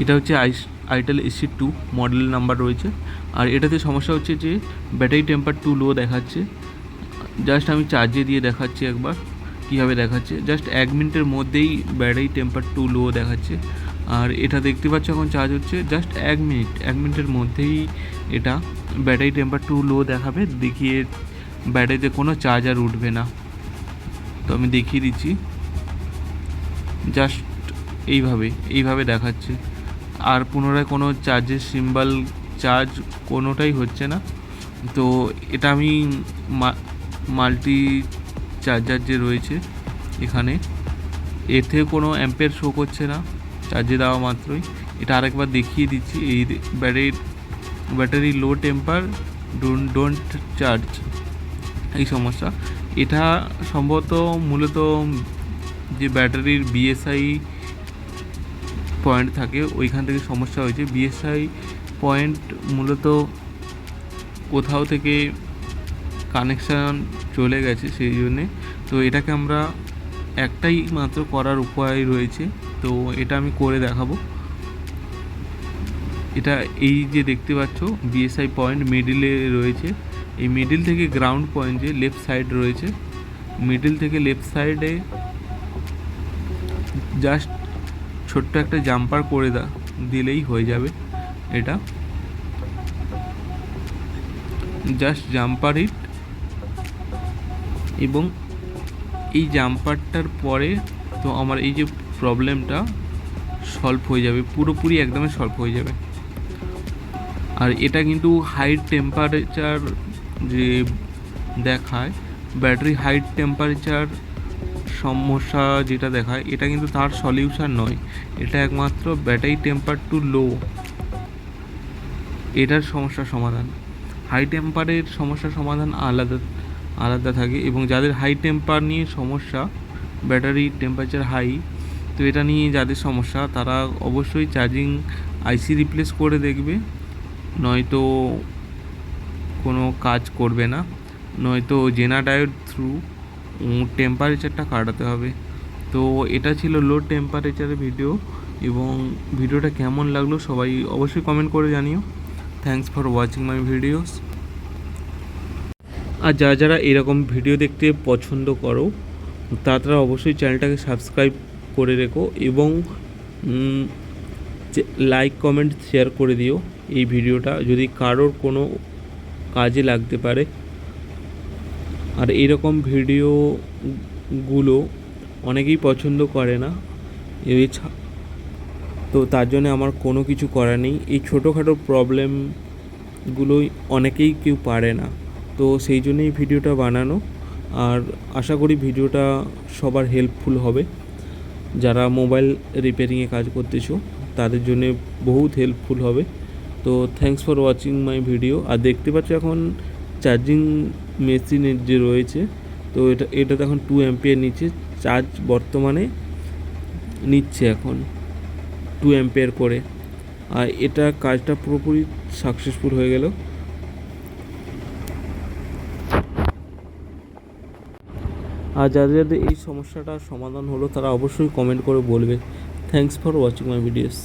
এটা হচ্ছে itel AC2 model number রয়েছে। আর এটাতে সমস্যা হচ্ছে যে ব্যাটারি টেম্পার টু লো দেখাচ্ছে। জাস্ট আমি চার্জে দিয়ে দেখাচ্ছি একবার কীভাবে দেখাচ্ছে। জাস্ট 1 মিনিটের মধ্যেই ব্যাটারি টেম্পার টু লো দেখাচ্ছে। আর এটা দেখতে পাচ্ছ এখন চার্জ হচ্ছে জাস্ট 1 মিনিটের মধ্যেই এটা ব্যাটারি টেম্পার টু লো দেখাবে, দেখিয়ে ব্যাটারিতে কোনো চার্জার উঠবে না। তো আমি দেখিয়ে দিচ্ছি, জাস্ট এইভাবে দেখাচ্ছে। আর পুনরায় কোনো চার্জের সিম্বল চার্জ কোনোটাই হচ্ছে না। তো এটা আমি মাল্টি চার্জার যে রয়েছে এখানে, এতে কোনো অ্যাম্পের শো করছে না চার্জে দেওয়া মাত্রই। এটা আরেকবার দেখিয়ে দিচ্ছি। এই battery low temper don't charge, এই সমস্যা। এটা সম্ভবত মূলত যে ব্যাটারির BSI পয়েন্ট থাকে ওইখান থেকে সমস্যা হয়েছে। BSI পয়েন্ট মূলত কোথাও থেকে কানেকশান চলে গেছে সেই জন্যে। তো এটাকে আমরা একটাই মাত্র করার উপায় রয়েছে, তো এটা আমি করে দেখাবো। এটা এই যে দেখতে পাচ্ছ BSI পয়েন্ট মিডিলে রয়েছে। এই মিডিল থেকে গ্রাউন্ড পয়েন্ট যে লেফট সাইড রয়েছে, মিডিল থেকে লেফট সাইডে জাস্ট ছোট্ট একটা জাম্পার করে দিলেই হয়ে যাবে। এটা জাস্ট জাম্পার হিট, এবং এই জাম্পারটার পরে তো আমার এই যে প্রবলেমটা সলভ হয়ে যাবে, পুরোপুরি একদমই সলভ হয়ে যাবে। আর এটা কিন্তু হাই টেম্পারেচার যে দেখায়, ব্যাটারি হাই টেম্পারেচার সমস্যা যেটা দেখায়, এটা কিন্তু তার সলিউশন নয়। এটা একমাত্র ব্যাটারি টেম্পার টু লো, এটার সমস্যার সমাধান। হাই টেম্পারের সমস্যার সমাধান আলাদা থাকে। এবং যাদের হাই টেম্পার নিয়ে সমস্যা, ব্যাটারি টেম্পারেচার হাই, তো এটা নিয়ে যাদের সমস্যা তারা অবশ্যই চার্জিং IC রিপ্লেস করে দেখবে, নয়তো কোনো কাজ করবে না, নয়তো জেনা ডায়োড থ্রু টেম্পারেচারটা কাটাতে হবে। তো এটা ছিল লো টেম্পারেচারের ভিডিও, এবং ভিডিওটা কেমন লাগলো সবাই অবশ্যই কমেন্ট করে জানিও। Thanks for watching my videos. আর যারা এরকম ভিডিও দেখতে পছন্দ করো তারা অবশ্যই চ্যানেলটাকে সাবস্ক্রাইব করে রেখো, এবং লাইক কমেন্ট শেয়ার করে দিও এই ভিডিওটা, যদি কারোর কোনো কাজে লাগতে পারে। আর এইরকম ভিডিওগুলো অনেকেই পছন্দ করে না, তো তার জন্য আমার কোনো কিছু করার নেই। এই ছোটোখাটো প্রবলেমগুলোই অনেকেই কেউ পারে না, তো সেই জন্যই ভিডিওটা বানানো। আর আশা করি ভিডিওটা সবার হেল্পফুল হবে। যারা মোবাইল রিপেয়ারিংয়ে কাজ করতেছো তাদের জন্যে বহুত হেল্পফুল হবে। তো thanks for watching my video. আর দেখতে পাচ্ছ এখন চার্জিং মেশিনের যে রয়েছে, তো এটাতে এখন 2 অ্যাম্পিয়ার নিচ্ছে চার্জ, বর্তমানে নিচ্ছে এখন 2 অ্যাম্পিয়ার করে। আর এটা কাজটা পুরোপুরি সাকসেসফুল হয়ে গেল। আর যাদের এই সমস্যাটার সমাধান হলো তারা অবশ্যই কমেন্ট করে বলবে। Thanks for watching my videos.